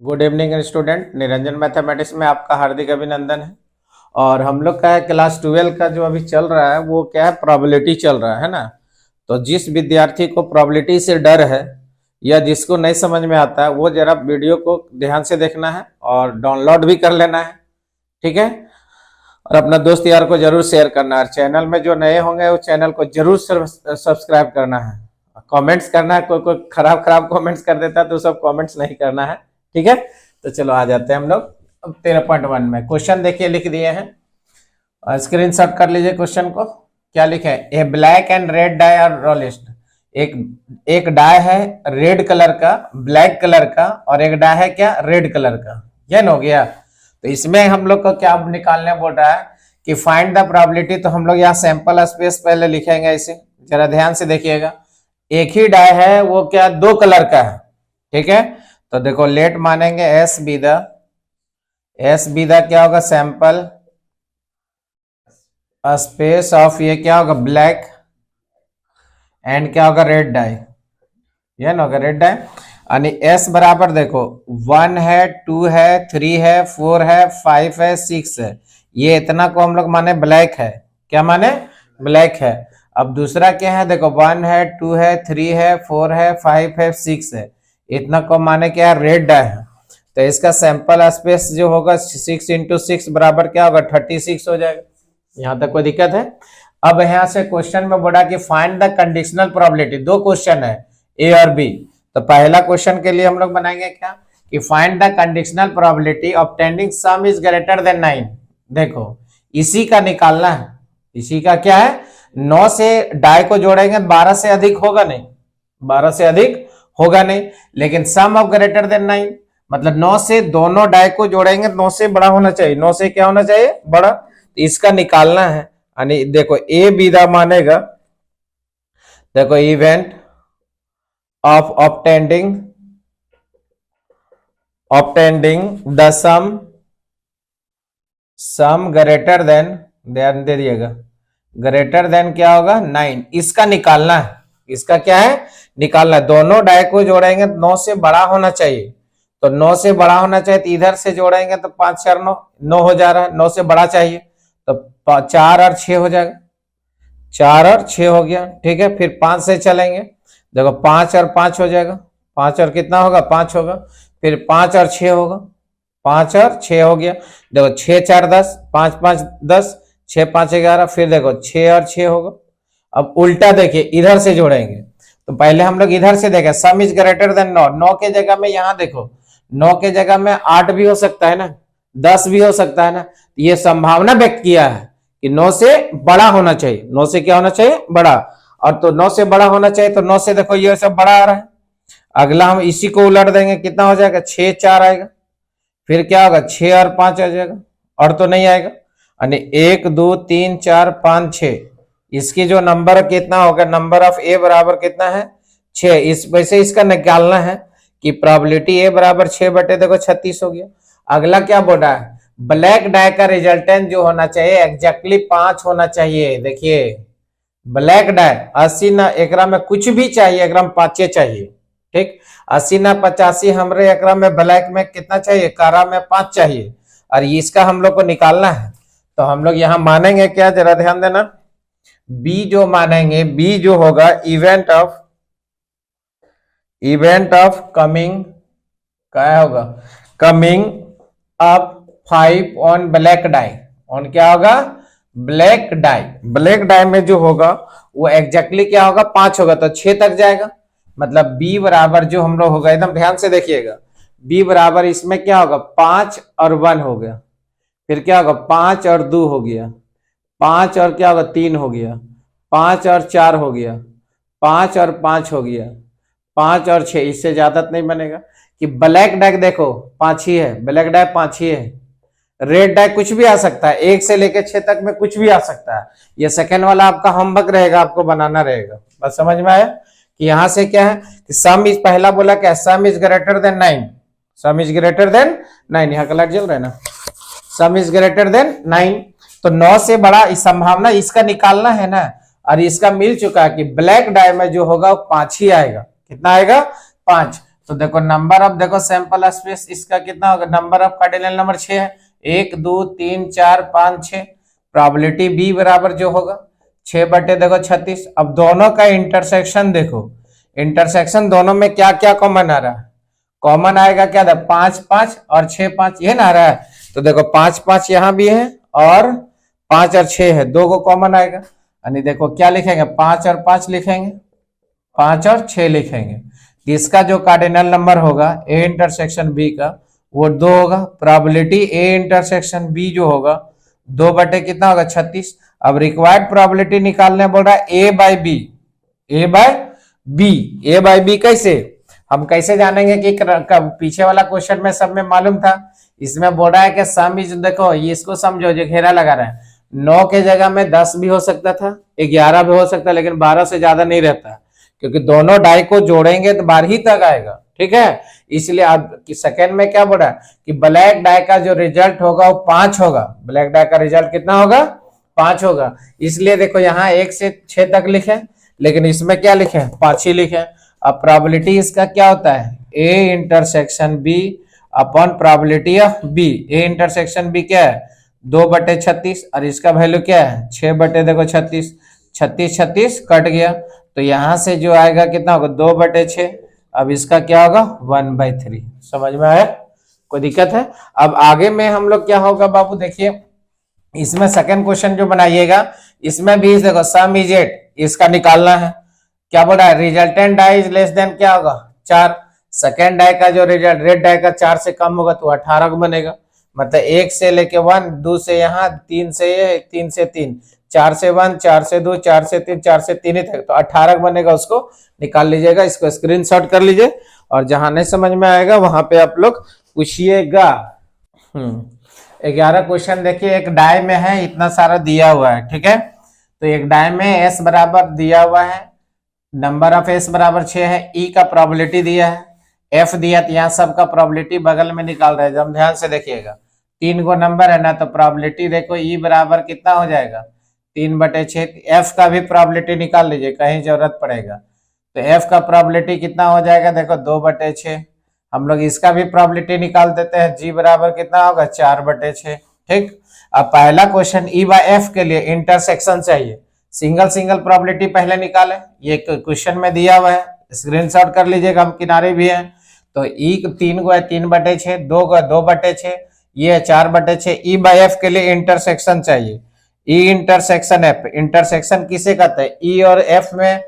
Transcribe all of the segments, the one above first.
Good evening student. Niranjan mathematics में आपका हार्दिक अभिनंदन है। और हम लोग का है क्लास 12 का जो अभी चल रहा है वो क्या है, प्रोबेबिलिटी चल रहा है ना। तो जिस विद्यार्थी को प्रोबेबिलिटी से डर है या जिसको नहीं समझ में आता है वो जरा वीडियो को ध्यान से देखना है और डाउनलोड भी कर लेना है, ठीक है। और अपना दोस्त यार को जरूर शेयर करना है। चैनल में जो नए होंगे वो चैनल को जरूर सब्सक्राइब करना है, कमेंट्स करना है। कोई कोई खराब कमेंट्स कर देता है तो सब कमेंट्स नहीं करना है, ठीक है। तो चलो आ जाते हैं हम लोग 13.1 में। क्वेश्चन देखिए लिख दिए हैं, स्क्रीनशॉट कर लीजिए क्वेश्चन को। क्या लिखे है, a black and red die are rolled. एक डाई है रेड कलर का, ब्लैक कलर का, और एक डाई है क्या, रेड कलर का। यह हो गया। तो इसमें हम लोग को क्या निकालने बोल रहा है कि फाइंड द प्रोबेबिलिटी। तो हम लोग यहाँ सैंपल स्पेस पहले लिखेंगे, इसे जरा ध्यान से देखिएगा। एक ही डाई है वो क्या, दो कलर का है, ठीक है। तो देखो लेट मानेंगे एस बी द क्या होगा, सैंपल स्पेस ऑफ ये क्या होगा, ब्लैक एंड क्या होगा, रेड डाई। ये ना होगा रेड डाई। यानी एस बराबर देखो 1 है, 2 है, 3 है, 4 है, 5 है, 6 है। ये इतना को हम लोग माने ब्लैक है। क्या माने, ब्लैक है। अब दूसरा क्या है, देखो 1 है, 2 है, 3 है, 4 है, 5 है, 6 है। इतना को माने क्या, रेड डाई है। तो इसका सैंपल स्पेस जो होगा 6 इंटू 6 बराबर क्या होगा, 36 हो जाएगा। यहां तक कोई दिक्कत है। अब यहां से क्वेश्चन में बोला कि फाइंड द कंडीशनल प्रोबेबिलिटी। दो क्वेश्चन है, ए और बी। तो पहला क्वेश्चन के लिए हम लोग बनाएंगे क्या कि find the conditional probability obtaining some is greater than 9। देखो इसी का निकालना है। इसी का क्या है, 9 से डाई को जोड़ेंगे 12 से अधिक होगा नहीं, 12 से अधिक होगा नहीं। लेकिन सम ऑफ ग्रेटर देन 9 मतलब 9 से दोनों डाई को जोड़ेंगे 9 से बड़ा होना चाहिए। 9 से क्या होना चाहिए, बड़ा। तो इसका निकालना है। यानी देखो ए बीदा मानेगा, देखो event of obtaining the sum greater than, ध्यान दे दिएगा, ग्रेटर देन क्या होगा, 9। इसका निकालना है। इसका क्या है, निकालना है। दोनों डाई को जोड़ेंगे 9 से बड़ा होना चाहिए। तो 9 से बड़ा होना चाहिए तो इधर से जोड़ेंगे तो 5 4 9 9 हो जा रहा है। 9 से बड़ा चाहिए तो 4 और 6 हो जाएगा, 4 और 6 हो गया, ठीक है। फिर 5 से चलेंगे, देखो 5 और 5 हो जाएगा, 5 और कितना होगा, 5 होगा। फिर 5 और 6 होगा, 5 और 6 हो गया। देखो 6 4 10, 5 5 10, 6 5 11। फिर देखो 6 और 6 होगा। अब उल्टा देखिए, इधर से जोड़ेंगे। तो पहले हम लोग इधर से देखें, सम इज ग्रेटर देन 9। 9 के जगह में यहां देखो, 9 के जगह में 8 भी हो सकता है ना, 10 भी हो सकता है ना। ये संभावना व्यक्त किया है कि 9 से बड़ा होना चाहिए। 9 से क्या होना चाहिए, बड़ा। और तो 9 से बड़ा होना चाहिए तो 9 से देखो ये सब बड़ा आ रहा है। अगला हम इसी को उलट देंगे, कितना हो जाएगा, 6 4 आएगा। फिर क्या होगा, 6 और 5 आ जाएगा, और तो नहीं आएगा। यानी 1 2 3 4 5 6। इसकी जो नंबर कितना होगा, नंबर ऑफ ए बराबर कितना है, 6। इस वैसे इसका निकालना है कि प्रोबेबिलिटी ए बराबर 6 बटे देखो 36 हो गया। अगला क्या बोल रहा है, ब्लैक डाई का रिजल्टेंट जो होना चाहिए एग्जैक्टली 5 होना चाहिए। देखिए ब्लैक डाई 80 ना एकरा में कुछ भी चाहिए, एकरा में 5 चाहिए, ठीक। 80 ना 85 हमरे एकरा में ब्लैक में कितना चाहिए, कारा में 5 चाहिए। और इसका हम लोग को निकालना है। तो हम लोग यहां मानेंगे क्या, जरा ध्यान देना। बी जो मानेंगे, बी जो होगा इवेंट ऑफ कमिंग, क्या होगा, coming up 5 on black dye. On क्या होगा, ब्लैक डाई। ब्लैक डाई में जो होगा वो एग्जैक्टली क्या होगा, 5 होगा तो 6 तक जाएगा। मतलब बी बराबर जो हम लोग होगा, एकदम ध्यान से देखिएगा, बी बराबर इसमें क्या होगा, 5 और 1 हो गया। फिर क्या होगा, 5 और 2 हो गया, 5 और क्या होगा, 3 हो गया, 5 और 4 हो गया, 5 और 5 हो गया, 5 और 6। इससे ज्यादा नहीं बनेगा। कि ब्लैक डाई देखो 5 ही है, ब्लैक डाई 5 ही है। रेड डाई कुछ भी आ सकता है, 1 से लेकर 6 तक में कुछ भी आ सकता है। ये सेकंड वाला आपका होमवर्क रहेगा, आपको बनाना रहेगा। बस समझ में आया कि यहां से क्या है कि सम इज, पहला बोला क्या, सम is greater than 9। Some is greater than 9, यहाँ का लाइट जल रहा है ना, सम इज ग्रेटर देन 9। तो 9 से बड़ा इस संभावना इसका निकालना है ना। और इसका मिल चुका है कि ब्लैक डाई में जो होगा वो 5 ही आएगा। कितना आएगा, 5। तो देखो नंबर ऑफ, देखो सैंपल स्पेस इसका कितना होगा, नंबर ऑफ कार्डिनल नंबर 6 है, 1 2 3 4 5 6। प्रोबेबिलिटी बी बराबर जो होगा 6 बटे देखो 36। अब दोनों का इंटरसेक्शन देखो, इंटरसेक्शन दोनों में क्या क्या कॉमन आ रहा है, कॉमन आएगा क्या था, 5 5 और 6 5, ये ना आ रहा है। तो देखो 5 5 यहां भी है और 5 और 6 है, दो को कॉमन आएगा, यानी देखो क्या लिखेंगे, 5 और 5 लिखेंगे, 5 और 6 लिखेंगे। इसका जो कार्डिनल नंबर होगा ए इंटरसेक्शन बी का वो 2 होगा। प्रोबेबिलिटी ए इंटरसेक्शन बी जो होगा 2 बटे कितना होगा 36। अब रिक्वायर्ड प्रोबेबिलिटी निकालने बोल रहा है ए बाय बी, ए बाय बी, ए बाय बी कैसे, हम कैसे जानेंगे कि पीछे वाला क्वेश्चन में सब में मालूम था, इसमें बोल रहा है कि सम इज, देखो ये इसको समझो जो घेरा लगा रहा है, 9 के जगह में 10 भी हो सकता था, 11 भी हो सकता है, लेकिन 12 से ज्यादा नहीं रहता, क्योंकि दोनों डाई को जोड़ेंगे तो 12 ही तक आएगा, ठीक है। इसलिए अब सेकेंड में क्या बोल रहा है कि ब्लैक डाई का जो रिजल्ट होगा वो 5 होगा, ब्लैक डाई का रिजल्ट कितना होगा, 5 होगा। इसलिए देखो यहाँ 1 से 6 तक लिखे, लेकिन इसमें क्या लिखे, 5 ही लिखे। अब प्रोबेबिलिटी इसका क्या होता है, A intersection B upon probability of B. A intersection B क्या है 2 बटे 36 और इसका वैल्यू क्या है 6 बटे देखो 36, 36 36 कट गया, तो यहां से जो आएगा कितना होगा 2 बटे 6। अब इसका क्या होगा 1/3। समझ में आया, कोई दिक्कत है। अब आगे में हम लोग क्या होगा बाबू, देखिए इसमें सेकंड क्वेश्चन जो बनाइएगा इसमें भी देखो सम इज 8, इसका निकालना है। क्या बोल रहा है, resultant die is less than क्या होगा 4। सेकेंड डाई का जो रिजल्ट रेड डाई का 4 से कम होगा तो 18 का बनेगा, मतलब 1 से लेके 1, 2 से यहाँ, 3 से ये, 3 से 3, 4 से 1, 4 से 2, 4 से 3, 4 से 3 ही तक, तो 18 बनेगा, उसको निकाल लीजिएगा। इसको स्क्रीनशॉट कर लीजिए और जहां नहीं समझ में आएगा वहां पे आप लोग पूछिएगा। 11 क्वेश्चन देखिए, एक डाई में है इतना सारा दिया हुआ है, ठीक है। तो एक डाई में एस बराबर दिया हुआ है, नंबर ऑफ एस बराबर 6 है, ई का प्रोबेबिलिटी दिया है, एफ दिया, तो यहाँ सबका प्रोबेबिलिटी बगल में निकाल रहे हैं। जब ध्यान से देखिएगा 3 गो नंबर है ना, तो प्रोबेबिलिटी देखो ई बराबर कितना हो जाएगा 3 बटे 6। एफ का भी प्रोबेबिलिटी निकाल लीजिए, कहीं जरूरत पड़ेगा। तो एफ का प्रोबेबिलिटी कितना हो जाएगा देखो 2 बटे 6। हम लोग इसका भी प्रोबेबिलिटी निकाल देते हैं, जी बराबर कितना होगा 4 बटे 6, ठीक। अब पहला क्वेश्चन ई बाय एफ के लिए इंटरसेक्शन चाहिए, सिंगल सिंगल प्रोबेबिलिटी पहले निकाले, ये क्वेश्चन में दिया हुआ है, स्क्रीनशॉट कर लीजिएगा, हम किनारे भी हैं। तो ई 3 गो है 3 बटे 6, 2 गो 2 बटे 6, ये 4 बटे 6। ई बाय एफ के लिए इंटरसेक्शन चाहिए, ई इंटरसेक्शन एफ। इंटरसेक्शन किसे कहते हैं, ई और एफ में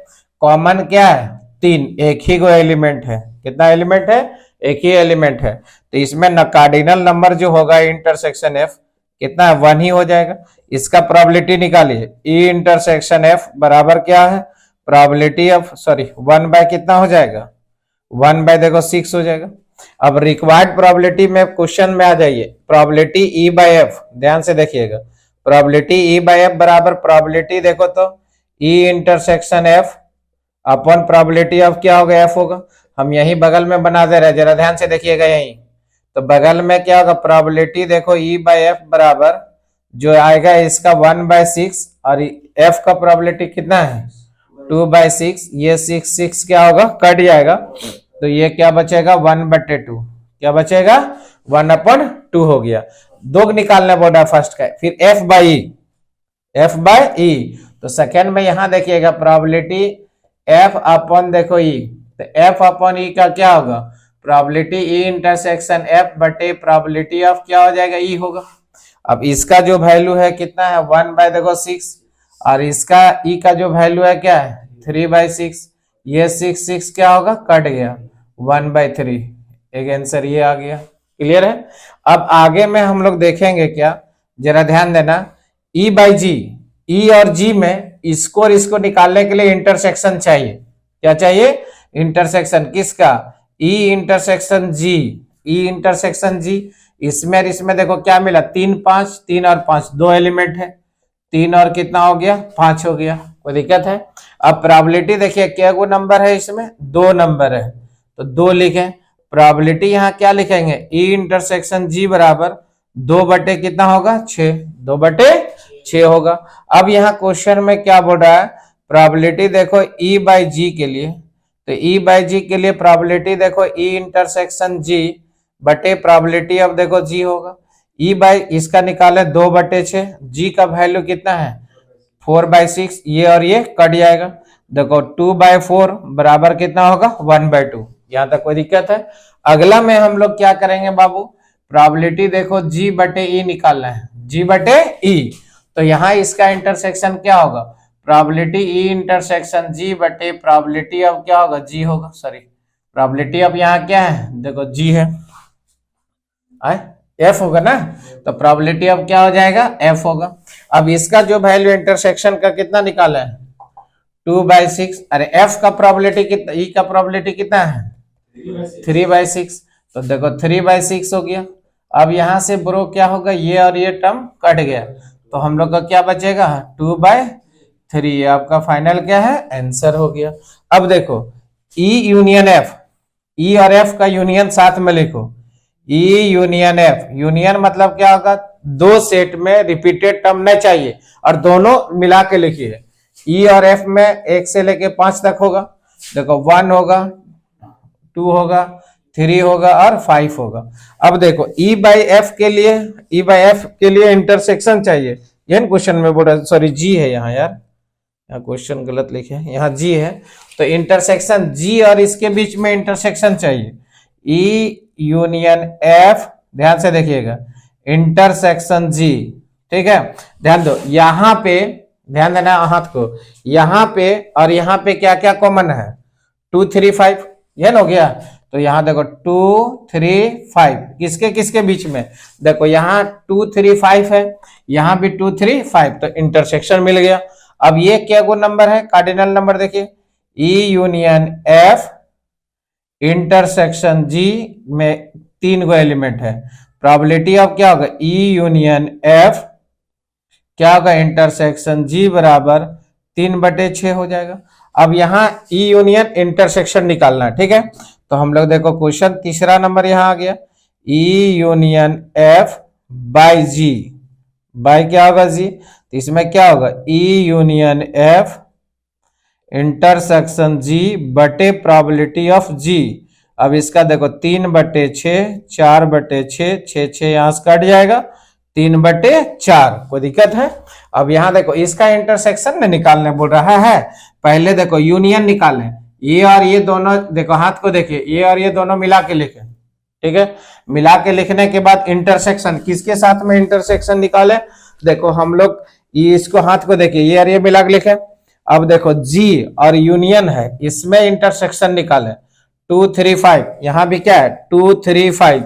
कॉमन क्या है 3, एक ही को एलिमेंट है, कितना एलिमेंट है, एक ही एलिमेंट है। तो इसमें न कार्डिनल नंबर जो होगा इंटरसेक्शन एफ कितना है 1 ही हो जाएगा। इसका प्रोबेबिलिटी निकालिए, ई इंटरसेक्शन एफ बराबर क्या है, प्रोबेबिलिटी ऑफ 1 बाय कितना हो जाएगा 1 बाय देखो 6 हो जाएगा। अब रिक्वायर्ड प्रोबेबिलिटी में क्वेश्चन में आ जाइए, प्रोबेबिलिटी ई बाय एफ, ध्यान से देखिएगा, प्रोबेबिलिटी ई बाय एफ बराबर प्रोबेबिलिटी देखो तो E intersection F upon probability of क्या होगा एफ होगा। हम यही बगल में बना दे रहे हैं, जरा ध्यान से देखिएगा यही, तो बगल में क्या होगा प्रोबेबिलिटी देखो ई बाय एफ बराबर जो आएगा इसका 1/6 और एफ का प्रोबेबिलिटी कितना है 2/6, ये 6 क्या होगा कट जाएगा, तो ये क्या बचेगा 1/2, क्या बचेगा 1/2 हो गया। 2 निकालना बोल रहा है फर्स्ट का, फिर एफ बाई ई, तो सेकेंड में यहां देखिएगा प्रोबेबिलिटी एफ अपॉन देखो ई, तो एफ अपॉन ई का क्या होगा प्रोबेबिलिटी ई इंटरसेक्शन एफ बटे प्रोबेबिलिटी ऑफ क्या हो जाएगा ई होगा। अब इसका जो वैल्यू है कितना है 1/6 और इसका ई का जो वैल्यू है क्या है 3/6, ये 6 क्या होगा कट गया 1/3, एक आंसर ये आ गया। क्लियर है। अब आगे में हम लोग देखेंगे क्या, जरा ध्यान देना, ई बाई जी, ई और जी में इसको निकालने के लिए इंटरसेक्शन चाहिए, क्या चाहिए इंटरसेक्शन किसका, ई इंटरसेक्शन जी, ई इंटरसेक्शन जी। इसमें देखो क्या मिला 3 5, 3 और 5 2 एलिमेंट है, 3 और कितना हो गया 5 हो गया, कोई दिक्कत है। अब प्रोबेबिलिटी देखिए क्या को नंबर है इसमें 2 नंबर है, तो 2 लिखें। प्रोबेबिलिटी यहाँ क्या लिखेंगे ई इंटरसेक्शन जी बराबर 2 बटे कितना होगा 6, 2/6 होगा। अब यहाँ क्वेश्चन में क्या बोल रहा है प्रोबेबिलिटी देखो ई बाई जी के लिए, तो ई बाई जी के लिए प्रोबेबिलिटी देखो ई इंटरसेक्शन जी बटे प्रोबेबिलिटी ऑफ देखो जी होगा ई बाई इसका निकाले 2/6 जी का वैल्यू कितना है 4/6 ये और ये कट जाएगा देखो 2/4 बराबर कितना होगा 1/2 यहां तक कोई दिक्कत है। अगला में हम लोग क्या करेंगे बाबू प्रोबेबिलिटी देखो जी बटे ई निकालना है जी बटे ई तो यहाँ इसका इंटरसेक्शन क्या होगा प्रोबेबिलिटी ई इंटरसेक्शन जी बटे प्रोबेबिलिटी ऑफ क्या होगा जी होगा सॉरी प्रोबेबिलिटी ऑफ यहाँ क्या है देखो जी है एफ होगा ना तो प्रोबेबिलिटी ऑफ क्या हो जाएगा एफ होगा। अब इसका जो वैल्यू इंटरसेक्शन का कितना निकाला है 2/6 अरे एफ का प्रोबेबिलिटी कितना ई का प्रोबेबिलिटी कितना है 3/6 तो देखो 3/6 हो गया। अब यहां से ब्रो क्या होगा ये और ये टर्म कट गया तो हम लोग का क्या बचेगा 2/3 आपका फाइनल क्या है आंसर हो गया। अब देखो ई यूनियन एफ ई और एफ का यूनियन साथ में लिखो ई यूनियन एफ यूनियन मतलब क्या होगा दो सेट में रिपीटेड टर्म नहीं चाहिए और दोनों मिला के लिखिए ई और एफ में 1 से लेके 5 तक होगा देखो 1 होगा 2 होगा 3 होगा और 5 होगा। अब देखो ई बाई एफ के लिए इंटरसेक्शन चाहिए यह क्वेश्चन में बोल रहा सॉरी जी है यहाँ यार यहाँ क्वेश्चन गलत लिखे यहाँ जी है तो इंटरसेक्शन जी और इसके बीच में इंटरसेक्शन चाहिए ई यूनियन एफ ध्यान से देखिएगा इंटरसेक्शन जी ठीक है ध्यान दो यहाँ पे ध्यान देना हाथ को यहाँ पे और यहाँ पे क्या क्या कॉमन है 2 3 5 ये ना हो गया तो यहाँ देखो 2 3 5 किसके किसके बीच में देखो यहाँ 2 3 5 है यहाँ भी 2 3 5 तो इंटरसेक्शन मिल गया। अब ये क्या को नंबर है कार्डिनल नंबर देखिए ई यूनियन एफ इंटरसेक्शन जी में 3 गो एलिमेंट है प्रोबेबिलिटी ऑफ क्या होगा ई यूनियन एफ क्या होगा इंटरसेक्शन जी बराबर 3/6 हो जाएगा। अब यहाँ ई यूनियन इंटरसेक्शन निकालना ठीक है तो हम लोग देखो क्वेश्चन तीसरा नंबर यहाँ आ गया E union F by G by क्या होगा जी तो इसमें क्या होगा E union F intersection G बटे प्रोबेबिलिटी ऑफ जी। अब इसका देखो 3/6 4/6 6 यहाँ से कट जाएगा 3/4 कोई दिक्कत है। अब यहाँ देखो इसका इंटरसेक्शन में निकालने बोल रहा है पहले देखो यूनियन निकालें ये और ये दोनों देखो हाथ को देखिए ये और ये दोनों मिला के लिखे ठीक है मिला के लिखने के बाद इंटरसेक्शन किसके साथ में इंटरसेक्शन निकाले देखो हम लोग ये इसको हाथ को देखिए ये और ये मिला के लिखे। अब देखो जी और यूनियन है इसमें इंटरसेक्शन निकाले 2 3 5 यहाँ भी क्या है 2 3 5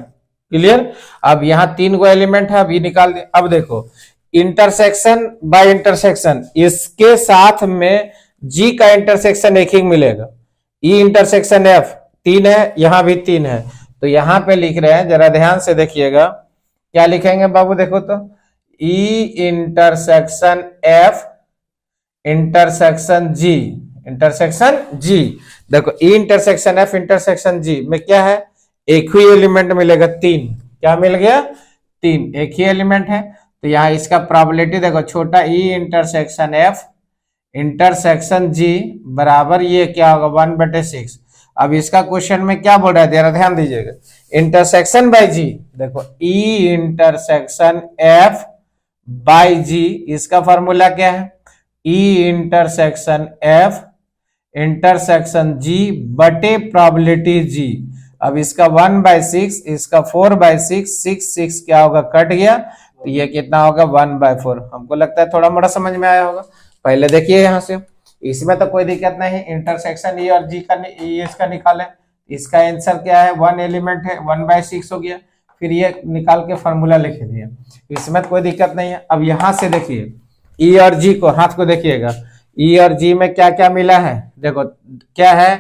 क्लियर। अब यहाँ 3 गो एलिमेंट है अभी निकाल दिए। अब देखो इंटरसेक्शन बाय इंटरसेक्शन इसके साथ में जी का इंटरसेक्शन एक ही मिलेगा ई इंटरसेक्शन एफ 3 है यहाँ भी 3 है तो यहाँ पे लिख रहे हैं जरा ध्यान से देखिएगा क्या लिखेंगे बाबू देखो तो ई इंटरसेक्शन एफ इंटरसेक्शन जी देखो ई इंटरसेक्शन एफ इंटरसेक्शन जी में क्या है एक ही एलिमेंट मिलेगा 3 क्या मिल गया 3 एक ही एलिमेंट है तो यहाँ इसका प्रोबेबिलिटी देखो छोटा ई इंटरसेक्शन एफ इंटरसेक्शन जी बराबर ये क्या होगा 1/6। अब इसका क्वेश्चन में क्या बोल रहा है जरा ध्यान दीजिएगा इंटरसेक्शन बाय जी देखो ई इंटरसेक्शन एफ बाय जी इसका फॉर्मूला क्या है E intersection F intersection G बटे प्रोबेबिलिटी जी। अब इसका 1/6 इसका 4/6 6 क्या होगा कट गया तो ये कितना होगा 1/4। हमको लगता है थोड़ा मोड़ा समझ में आया होगा। पहले देखिए यहाँ से इसमें तो कोई दिक्कत नहीं इंटरसेक्शन ई और जी का इसका निकाले इसका आंसर क्या है 1 एलिमेंट है 1/6 हो गया फिर ये निकाल के फॉर्मूला लिख दिया इसमें तो कोई दिक्कत नहीं है। अब यहाँ से देखिए ई और जी को हाथ को देखिएगा ई और जी में क्या क्या मिला है देखो क्या है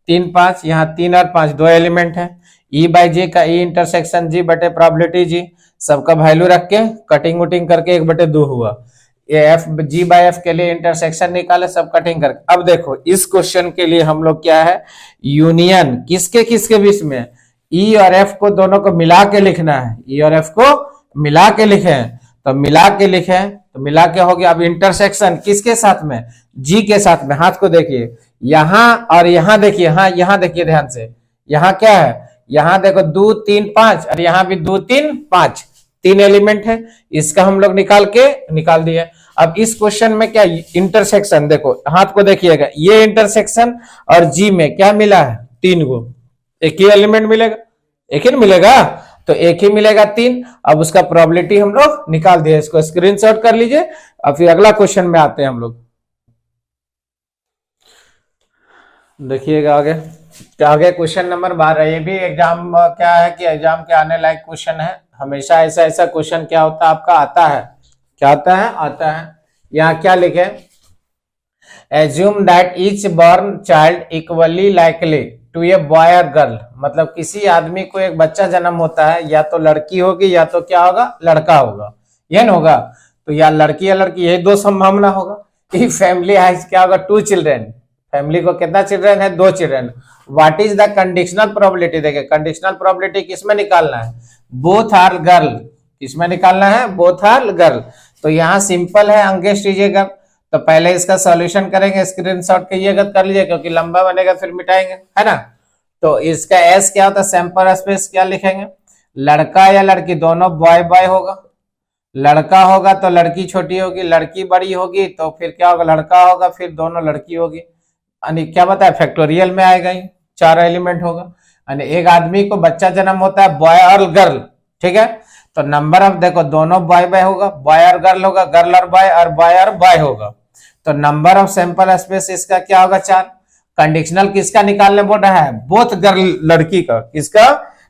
3 5 यहाँ 3 और 5 2 एलिमेंट है ई बाई जी का ई इंटरसेक्शन जी बटे प्रोबेबिलिटी जी सबका वैल्यू रख के कटिंग वटिंग करके 1/2 हुआ ये एफ जी बाई एफ के लिए इंटरसेक्शन निकाले सब कटिंग करके। अब देखो इस क्वेश्चन के लिए हम लोग क्या है यूनियन किसके किसके बीच में ई और एफ को दोनों को मिला के लिखना है ई और एफ को मिला के लिखे तो मिला के लिखे तो मिला के हो गया। अब इंटरसेक्शन किसके साथ में जी के साथ में हाथ को देखिए यहाँ और यहाँ देखिए, हाँ यहाँ देखिए ध्यान से, यहाँ क्या है, यहाँ देखो 2 3 5 और यहाँ भी 2 3 5, 3 एलिमेंट है, इसका हम लोग निकाल दिए। अब इस क्वेश्चन में क्या इंटरसेक्शन, देखो हाथ को देखिएगा, ये इंटरसेक्शन और जी में क्या मिला है, 3 गो, एक ही एलिमेंट मिलेगा, एक ही मिलेगा, तो एक ही मिलेगा 3। अब उसका प्रोबेबिलिटी हम लोग निकाल दिए, इसको स्क्रीनशॉट कर लीजिए। अब फिर अगला क्वेश्चन में आते हैं हम लोग। देखिएगा आगे क्वेश्चन नंबर 12, ये भी एग्जाम क्या है कि एग्जाम के आने लायक क्वेश्चन है। हमेशा ऐसा क्वेश्चन क्या होता है आपका, आता है, क्या आता है। यहाँ क्या लिखे, assume that each born child equally likely to a boy और गर्ल, मतलब किसी आदमी को एक बच्चा जन्म होता है, या तो लड़की होगी या तो क्या होगा, लड़का होगा, ये न होगा, तो या लड़की या लड़की, ये 2 संभावना होगा। कि फैमिली हैज क्या होगा, 2 चिल्ड्रेन, फैमिली को कितना चिल्ड्रेन है, 2 children. What is the conditional probability, देखिए कंडीशनल प्रोबेबिलिटी किसमें निकालना है, बोथ आर गर्ल, किसमें निकालना है, बोथ आर गर्ल। तो यहाँ सिंपल है, अंगेस्ट कीजिएगा, तो पहले इसका सॉल्यूशन करेंगे, स्क्रीनशॉट कीजिएगा, कर लीजिए, क्योंकि लंबा बनेगा फिर मिटाएंगे, है ना। तो इसका एस क्या होता है, सैंपल स्पेस क्या लिखेंगे, लड़का या लड़की दोनों बॉय बॉय होगा, लड़का होगा तो लड़की छोटी होगी, लड़की बड़ी होगी तो फिर क्या होगा, लड़का होगा, फिर दोनों लड़की होगी, यानी क्या बताया, फैक्टोरियल में आएगा, ही 4 एलिमेंट होगा, यानी एक आदमी को बच्चा जन्म होता है बॉय और गर्ल, ठीक है। तो नंबर ऑफ देखो दोनों बॉय बॉय होगा, बॉय और गर्ल होगा, गर्ल और बॉय होगा, तो नंबर ऑफ सैंपल स्पेस इसका क्या होगा, 4। कंडीशनल किसका निकालने बोल रहा है, बोथ गर्ल, लड़की का, किसका,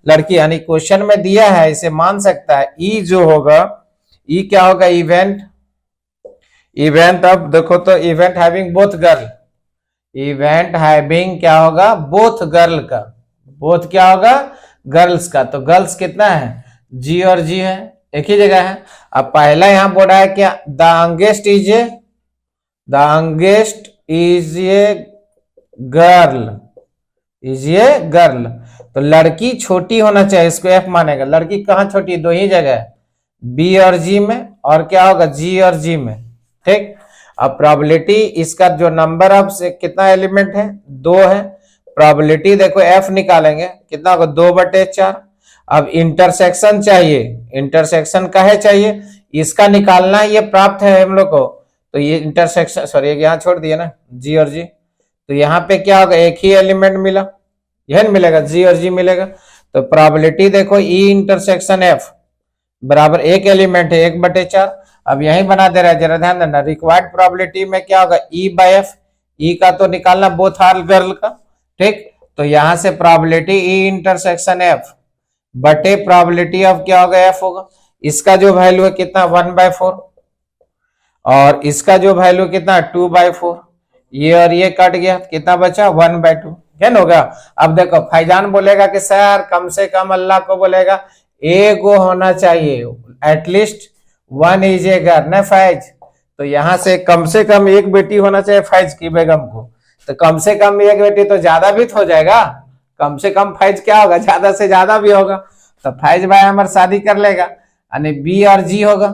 लड़की, यानी क्वेश्चन में दिया है, इसे मान सकता है। ई जो होगा, ई क्या होगा, इवेंट अब देखो तो event having both girl, event having क्या होगा, बोथ गर्ल का, बोथ क्या होगा, गर्ल्स का, तो गर्ल्स कितना है, जी और जी है, एक ही जगह है। अब पहला यहां बोल रहा है क्या, the youngest is a girl, तो लड़की छोटी होना चाहिए, इसको एफ मानेगा। लड़की कहां छोटी, 2 ही जगह है, बी और जी में, और क्या होगा, जी और जी में, ठीक। अब प्रोबेबिलिटी इसका जो नंबर ऑफ से कितना एलिमेंट है, 2 है, प्रोबेबिलिटी देखो एफ निकालेंगे, कितना होगा, 2/4। अब इंटरसेक्शन चाहिए, इंटरसेक्शन का है चाहिए, इसका निकालना ये प्राप्त है हम लोग को, तो ये इंटरसेक्शन, सॉरी यहाँ छोड़ दिया ना, जी और जी, तो यहाँ पे क्या होगा, एक ही एलिमेंट मिला, यह मिलेगा, जी और जी मिलेगा। तो प्रोबेबिलिटी देखो ई इंटरसेक्शन एफ बराबर एक एलिमेंट है, 1/4। अब यही बना दे रहा है, जरा ध्यान देना, रिक्वायर्ड प्रोबेबिलिटी में क्या होगा, E/F, ई का तो निकालना बोथ आर गर्ल का, ठीक। तो यहां से प्रोबेबिलिटी ई इंटरसेक्शन एफ बटे प्रोबेबिलिटी ऑफ क्या होगा, एफ होगा। इसका जो वैल्यू है कितना, 1/4, और इसका जो वैल्यू कितना, 2/4, ये और ये कट गया, कितना बचा, 1/2, क्या होगा। अब देखो फैजान बोलेगा कि सर कम से कम अल्लाह को बोलेगा एक होना चाहिए, एटलीस्ट 1 इज ए गर्ल, न फैज, तो यहां से कम एक बेटी होना चाहिए फैज की बेगम को, तो कम से कम एक बेटी तो ज्यादा भी तो हो जाएगा, कम से कम फैज क्या होगा, ज्यादा से ज्यादा भी होगा, तो फैज भाई हमारे शादी कर लेगा, यानी बी और जी होगा,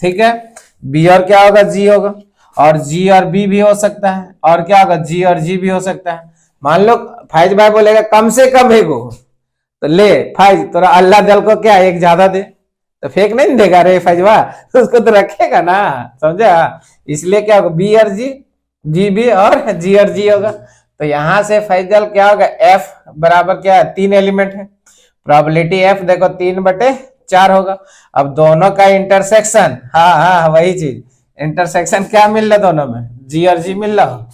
ठीक है, बी और क्या होगा, जी होगा, और जी और बी भी हो सकता है, और क्या होगा, जी और जी भी हो सकता है। मान लो फैज भाई बोलेगा कम से कम एक हो, तो ले फैज तोरा अल्लाह दल को क्या एक ज्यादा दे, तो फेंक नहीं देगा रे फैजवा, तो उसको तो रखेगा ना, समझा। इसलिए क्या होगा, बी और जी, जी भी और जी और जी होगा। तो यहां से फैजल क्या होगा, एफ बराबर क्या है, 3 एलिमेंट है, प्रोबेबिलिटी एफ देखो 3/4 होगा। अब दोनों का इंटरसेक्शन, हाँ वही चीज, इंटरसेक्शन क्या मिल रहा दोनों में, जी और जी मिल रहा,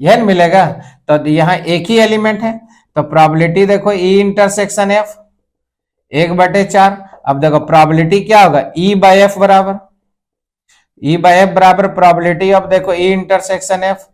यह मिलेगा। तो यहाँ एक ही एलिमेंट है, तो प्रोबेबिलिटी देखो ई इंटरसेक्शन एफ 1/4। अब देखो प्रोबेबिलिटी क्या होगा, E/F बराबर प्रोबेबिलिटी ऑफ देखो ई इंटरसेक्शन एफ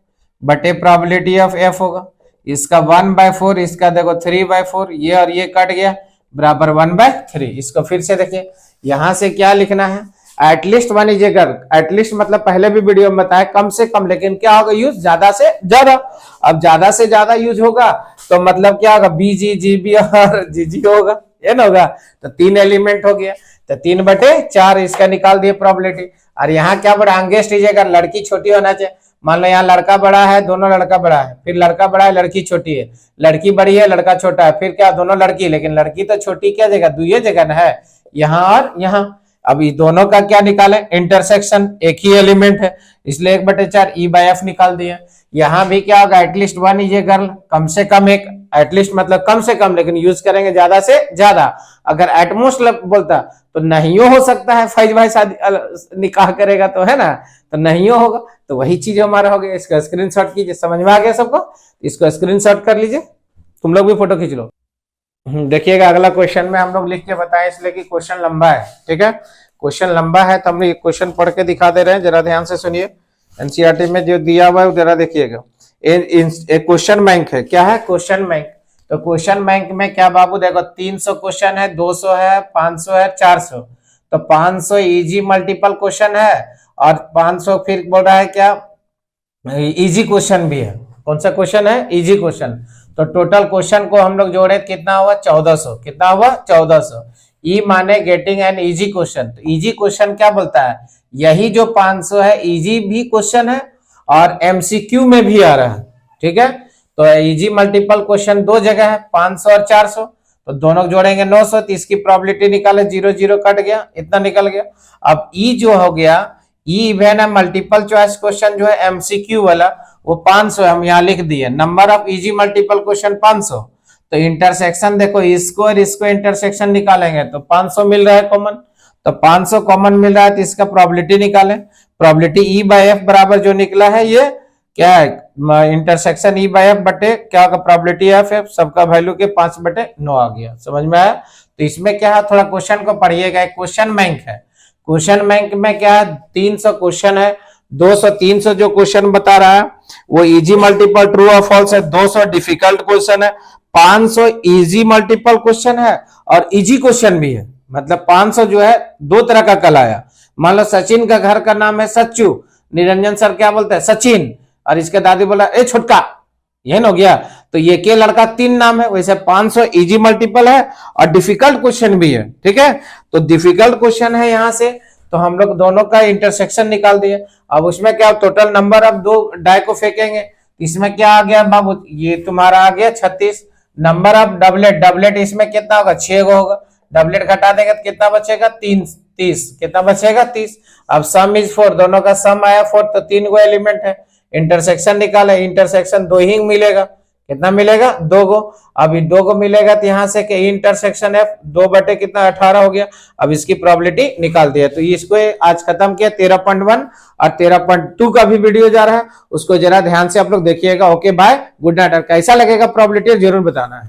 बटे प्रोबेबिलिटी ऑफ एफ होगा। इसका 1/4, इसका देखो 3/4, ये और ये कट गया, बराबर 1/3। इसको फिर से देखिए, यहां से क्या लिखना है, at least 1 is a girl, at least मतलब पहले भी वीडियो में बताया कम से कम, लेकिन क्या होगा यूज, ज्यादा से ज्यादा। अब ज्यादा से ज्यादा यूज होगा तो मतलब क्या होगा, BG GB और GG होगा, ये ना होगा, तो 3 एलिमेंट हो गया, तो 3/4 इसका निकाल दिए प्रोबेबिलिटी। और यहाँ क्या बड़ा, यंगेस्ट इज ए गर्ल, लड़की छोटी होना चाहिए, मान लो यहाँ लड़का बड़ा है, दोनों लड़का बड़ा है, फिर लड़का बड़ा है, लड़की छोटी है, लड़की बड़ी है, लड़का छोटा है, फिर क्या दोनों लड़की, लेकिन लड़की तो छोटी क्या जगह, दुइये जगह ना है, यहाँ और यहाँ। अब इस दोनों का क्या निकाले, इंटरसेक्शन, एक ही एलिमेंट है, इसलिए 1/4 E/F निकाल दिया। यहाँ भी क्या होगा, at least one is a girl, कम से कम एक, एटलीस्ट मतलब कम से कम, लेकिन यूज करेंगे ज्यादा से ज्यादा। अगर एटमोस्ट बोलता तो नहीं हो सकता है, फैज भाई शादी निकाह करेगा तो, है ना, तो नहीं होगा। तो वही चीज हमारा हो गया। इसका स्क्रीनशॉट कीजिए, समझ में आ गया सबको, इसको स्क्रीनशॉट कर लीजिए, तुम लोग भी फोटो खींच लो। देखिएगा अगला क्वेश्चन में हम लोग लिख के बताएं, इसलिए कि क्वेश्चन लंबा है, ठीक है, क्वेश्चन लंबा है तो हम लोग क्वेश्चन पढ़ के दिखा दे रहे हैं, जरा ध्यान से सुनिए। एनसीईआरटी में जो दिया हुआ है जरा देखिएगा, एक क्वेश्चन बैंक है, क्या है, क्वेश्चन बैंक। तो क्वेश्चन बैंक में क्या बाबू, देखो 300 क्वेश्चन है, 200 है, 500 है, 400। तो 500 इजी मल्टीपल क्वेश्चन है और 500 फिर बोल रहा है क्या, इजी क्वेश्चन भी है। कौन सा क्वेश्चन है, इजी क्वेश्चन। तो टोटल क्वेश्चन को हम लोग जोड़े कितना हुआ, 1400। कितना हुआ, 1400। ई माने गेटिंग एन इजी क्वेश्चन। तो इजी क्वेश्चन क्या बोलता है, यही जो 500 है इजी भी क्वेश्चन है और एमसीक्यू में भी आ रहा है, ठीक है। तो इजी मल्टीपल क्वेश्चन दो जगह है, 500 और 400, तो दोनों जोड़ेंगे 900, तो इसकी प्रोबेबिलिटी निकाले, 0 0 कट गया, इतना निकल गया। अब ई जो हो गया, ई इवन है मल्टीपल चॉइस क्वेश्चन जो है एमसीक्यू वाला, वो 500 हम यहाँ लिख दिए। Number of easy multiple question 500। तो इंटरसेक्शन देखो, इसको और इसको इंटरसेक्शन निकालेंगे तो 500 मिल रहा है कॉमन, तो 500 कॉमन मिल रहा है, तो इसका प्रोबेबिलिटी निकालें। प्रोबेबिलिटी E/F बराबर जो निकला है ये क्या है, इंटरसेक्शन E/F बटे क्या होगा, प्रोबेबिलिटी F, सबका वैल्यू के 5/9 आ गया। समझ में आया। तो इसमें क्या है, थोड़ा क्वेश्चन को पढ़िएगा। एक क्वेश्चन बैंक है, क्वेश्चन बैंक में क्या है, 300 क्वेश्चन है, 200 300 जो क्वेश्चन बता रहा है वो इजी मल्टीपल ट्रू और फॉल्स है, 200 डिफिकल्ट क्वेश्चन है, 500 इजी मल्टीपल क्वेश्चन है और इजी क्वेश्चन भी है। मतलब 500 जो है दो तरह का कल आया। मान लो सचिन का घर का नाम है सच्चू, निरंजन सर क्या बोलते हैं, सचिन, और इसके दादी बोला ए छुटका, ये हो गया। तो ये के लड़का 3 नाम है, वैसे 500 इजी मल्टीपल है और डिफिकल्ट क्वेश्चन भी है, ठीक है। तो डिफिकल्ट क्वेश्चन है यहाँ से, तो हम लोग दोनों का इंटरसेक्शन निकाल दिए। अब उसमें क्या, टोटल नंबर अब 2 डाई को फेंकेंगे, इसमें क्या आ गया बाबू, ये तुम्हारा आ गया 36। नंबर ऑफ डबलेट, डबलेट इसमें कितना होगा, 6 होगा, डबलेट घटा देंगे तो कितना बचेगा, 30। कितना बचेगा, 30। अब सम इज 4, दोनों का सम आया 4, तो 3 गो एलिमेंट है। इंटरसेक्शन निकाले, इंटरसेक्शन 2 ही मिलेगा, कितना मिलेगा, 2 गो। अब 2 गो मिलेगा तो यहाँ से कि इंटरसेक्शन F 2 बटे कितना 18 हो गया। अब इसकी प्रोबेबिलिटी निकाल दिया। तो इसको आज खत्म किया। 13.1 और 13.2 का भी वीडियो जा रहा है, उसको जरा ध्यान से आप लोग देखिएगा। Okay bye, good night. कैसा लगेगा प्रोबेबिलिटी जरूर बताना है।